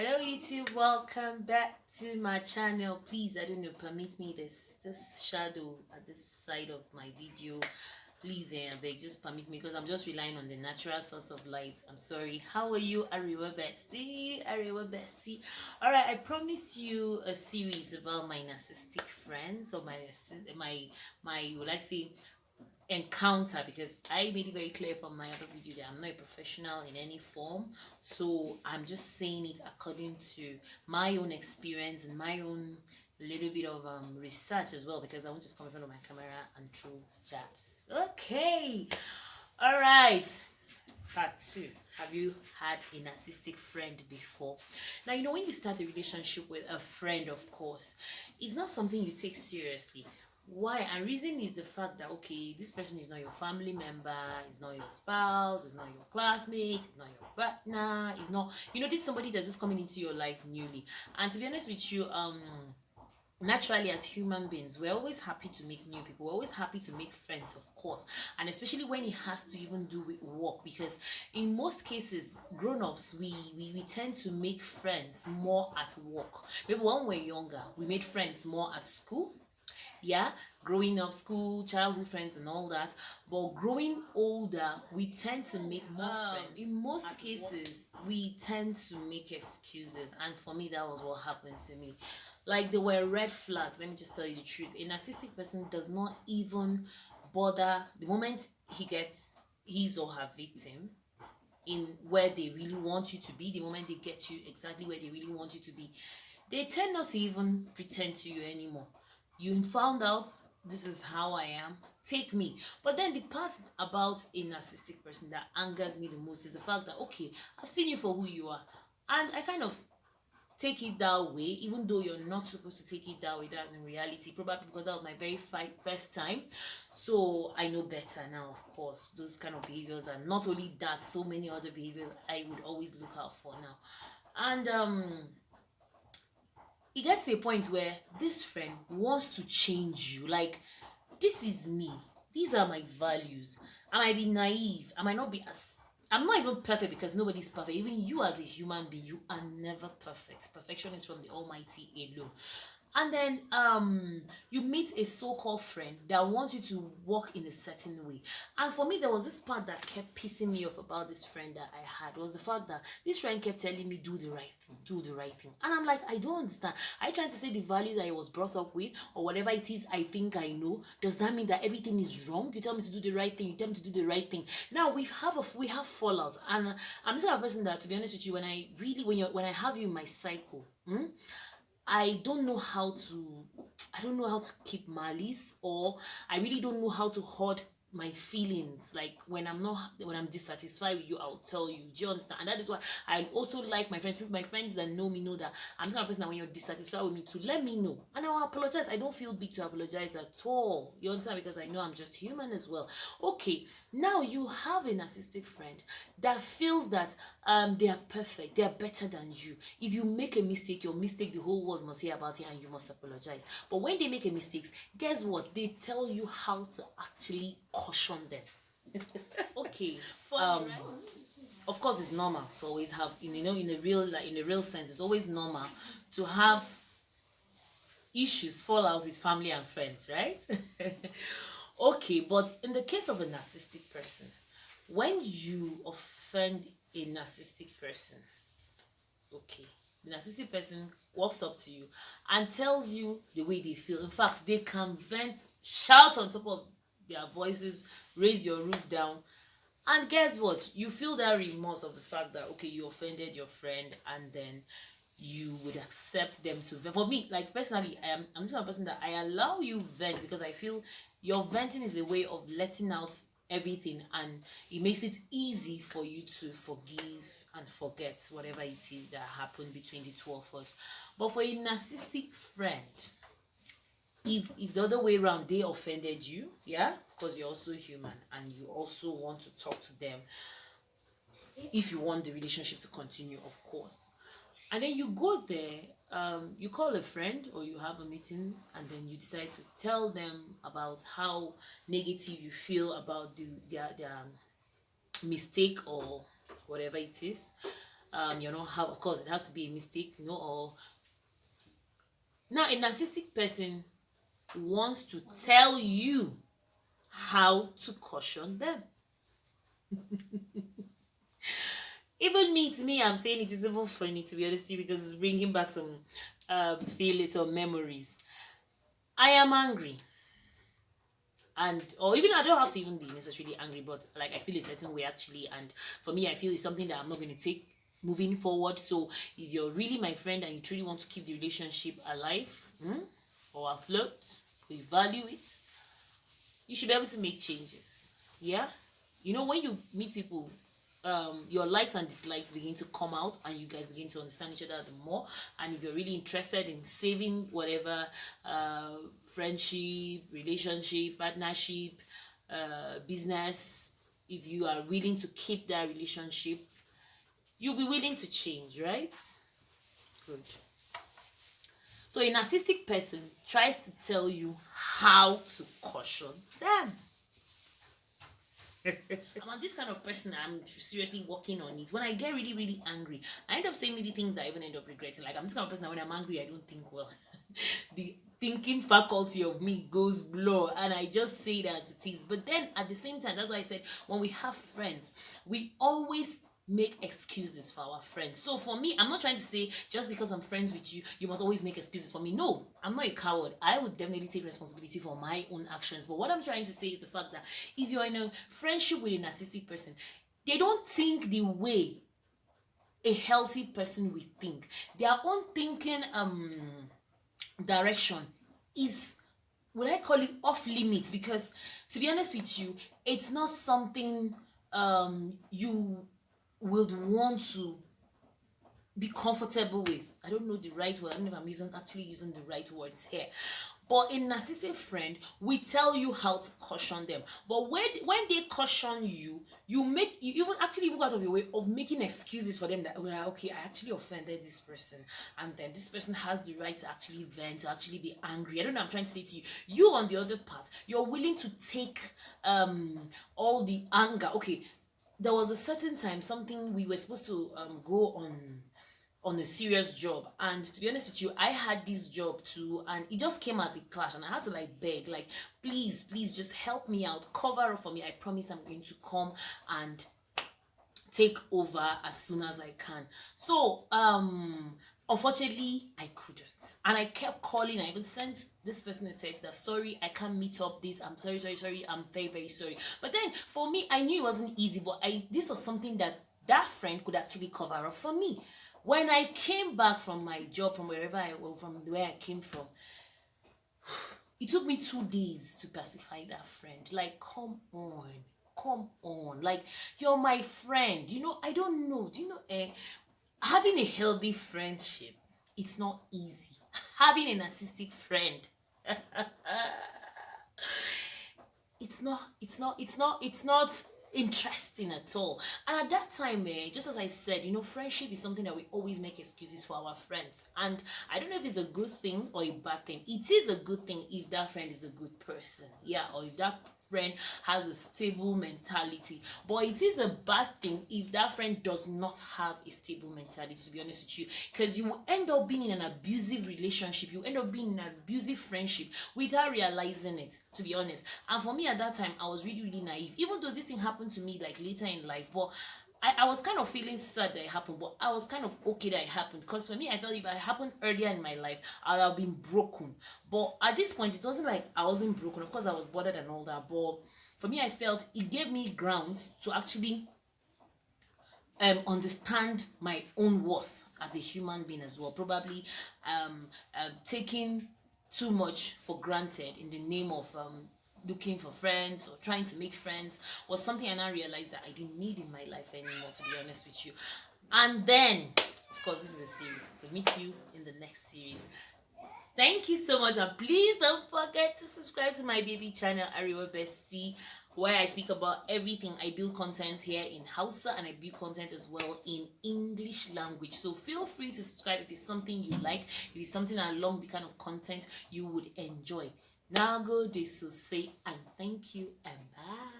Hello YouTube, welcome back to my channel. Please, I don't know, permit me this shadow at this side of my video. Please, beg, just permit me because I'm just relying on the natural source of light. I'm sorry. How are you, AREWA Bestie? AREWA Bestie. Alright, I promised you a series about my narcissistic friends, or my will I say encounter, because I made it very clear from my other video that I'm not a professional in any form, so I'm just saying it according to my own experience and my own little bit of research as well, because I won't just come in front of my camera and throw jabs. Okay, all right. Part 2. Have you had a narcissistic friend before? Now, when you start a relationship with a friend, of course, it's not something you take seriously. Why? And reason is the fact that, okay, this person is not your family member, is not your spouse, is not your classmate, is not your partner, is not, this is somebody that's just coming into your life newly. And to be honest with you, naturally, as human beings, we're always happy to meet new people. We're always happy to make friends, of course, and especially when it has to even do with work, because in most cases, grown-ups, we tend to make friends more at work. Maybe when we're younger, we made friends more at school, yeah, growing up, school, childhood friends and all that. But growing older, we tend to make more friends. In most cases, we tend to make excuses, and for me, that was what happened to me. Like, there were red flags. Let me just tell you the truth. A narcissistic person does not even bother the moment he gets his or her victim in where they really want you to be. The moment they get you exactly where they really want you to be, they tend not to even pretend to you anymore. You found out, this is how I am, take me. But then the part about a narcissistic person that angers me the most is the fact that, okay, I've seen you for who you are, and I kind of take it that way, even though you're not supposed to take it that way. That's in reality, probably because that was my very first time, so I know better now. Of course, those kind of behaviors, and not only that, so many other behaviors I would always look out for now. And it gets to a point where this friend wants to change you. Like, this is me, these are my values. I might be naive, I might not be as, I'm not even perfect, because nobody's perfect. Even you as a human being, you are never perfect. Perfection is from the Almighty alone. And then you meet a so-called friend that wants you to walk in a certain way. And for me, there was this part that kept pissing me off about this friend that I had, was the fact that this friend kept telling me, do the right thing, do the right thing. And I'm like, I don't understand. Are you trying to say the values I was brought up with, or whatever it is I think I know, does that mean that everything is wrong? You tell me to do the right thing, you tell me to do the right thing. Now we have fallouts, and I'm this kind of person that, to be honest with you, when I have you in my cycle, I don't know how to keep malice, or I really don't know how to hold my feelings. Like, when I'm dissatisfied with you, I'll tell you. Do you understand? And that is why I also like my friends. My friends that know me know that I'm the kind of person that when you're dissatisfied with me, to let me know, and I'll apologize. I don't feel big to apologize at all. You understand? Because I know I'm just human as well. Okay, now you have a narcissistic friend that feels that they are perfect, they are better than you. If you make a mistake, your mistake, the whole world must hear about it, and you must apologize. But when they make a mistake, guess what? They tell you how to actually caution them. Okay, of course, it's normal to always have, in a real sense, it's always normal to have issues, fallouts with family and friends, right? Okay, but in the case of a narcissistic person, when you offend a narcissistic person, okay, the narcissistic person walks up to you and tells you the way they feel. In fact, they can vent, shout on top of their voices, raise your roof down, and guess what? You feel that remorse of the fact that, okay, you offended your friend, and then you would accept them to vent. For me, like, personally, I'm this kind of person that I allow you vent, because I feel your venting is a way of letting out everything, and it makes it easy for you to forgive and forget whatever it is that happened between the two of us. But for a narcissistic friend, if it's the other way around, they offended you, yeah, because you're also human and you also want to talk to them if you want the relationship to continue, of course. And then you go there, you call a friend, or you have a meeting, and then you decide to tell them about how negative you feel about their mistake, or whatever it is. of course it has to be a mistake, or now a narcissistic person wants to tell you how to caution them. Even me, to me, I'm saying it is even funny, to be honest with you, because it's bringing back some feelings or memories. I am angry, and or even I don't have to even be necessarily angry, but like I feel a certain way actually, and for me I feel it's something that I'm not going to take moving forward. So if you're really my friend and you truly want to keep the relationship alive, or afloat, or you value it, you should be able to make changes. Yeah, when you meet people, your likes and dislikes begin to come out, and you guys begin to understand each other the more. And if you're really interested in saving whatever friendship, relationship, partnership, business, if you are willing to keep that relationship, you'll be willing to change, right? Good. So a narcissistic person tries to tell you how to caution them. I'm this kind of person. I'm seriously working on it. When I get really, really angry, I end up saying maybe things that I even end up regretting. Like, I'm this kind of person that when I'm angry, I don't think well. The thinking faculty of me goes blur, and I just say it as it is. But then at the same time, that's why I said when we have friends, we always make excuses for our friends. So for me, I'm not trying to say just because I'm friends with you, you must always make excuses for me. No, I'm not a coward. I would definitely take responsibility for my own actions. But what I'm trying to say is the fact that if you're in a friendship with a narcissistic person, they don't think the way a healthy person would think. Their own thinking direction is, would I call it, off limits? Because to be honest with you, it's not something you would want to be comfortable with. I don't know the right word. I don't know if I'm actually using the right words here. But a narcissistic friend, we tell you how to caution them. But when they caution you, you even actually go out of your way of making excuses for them that, well, okay, I actually offended this person, and then this person has the right to actually vent, to actually be angry. I don't know. I'm trying to say to you, you on the other part, you're willing to take all the anger. Okay, there was a certain time something we were supposed to go on a serious job, and to be honest with you, I had this job too, and it just came as a clash, and I had to like beg, like, please just help me out, cover up for me. I promise I'm going to come and take over as soon as I can. So unfortunately I couldn't, and I kept calling. I even sent this person a text that, sorry, I can't meet up this, I'm sorry, I'm very sorry. But then for me, I knew it wasn't easy, but this was something that friend could actually cover up for me. When I came back from my job, from where I came from, it took me 2 days to pacify that friend. Like, come on, like, you're my friend. I don't know. Do you know, having a healthy friendship, it's not easy. Having a narcissistic friend, it's not interesting at all. And at that time, just as I said, friendship is something that we always make excuses for our friends. And I don't know if it's a good thing or a bad thing. It is a good thing if that friend is a good person, yeah, or if that friend has a stable mentality. But it is a bad thing if that friend does not have a stable mentality, to be honest with you, because you will end up being in an abusive relationship, you end up being in an abusive friendship without realizing it, to be honest. And for me at that time, I was really, really naive, even though this thing happened to me like later in life. But I was kind of feeling sad that it happened, but I was kind of okay that it happened, because for me, I felt if it happened earlier in my life, I would have been broken. But at this point, it wasn't like I wasn't broken. Of course, I was bothered and all that, but for me, I felt it gave me grounds to actually understand my own worth as a human being as well. Probably taking too much for granted in the name of looking for friends or trying to make friends was something I now realized that I didn't need in my life anymore, to be honest with you. And then, of course, this is a series, so meet you in the next series. Thank you so much, and please don't forget to subscribe to my baby channel, AREWA Bestie, where I speak about everything. I build content here in Hausa, and I build content as well in English language. So feel free to subscribe if it's something you like, if it's something along the kind of content you would enjoy. Now go this to say, and thank you, and bye.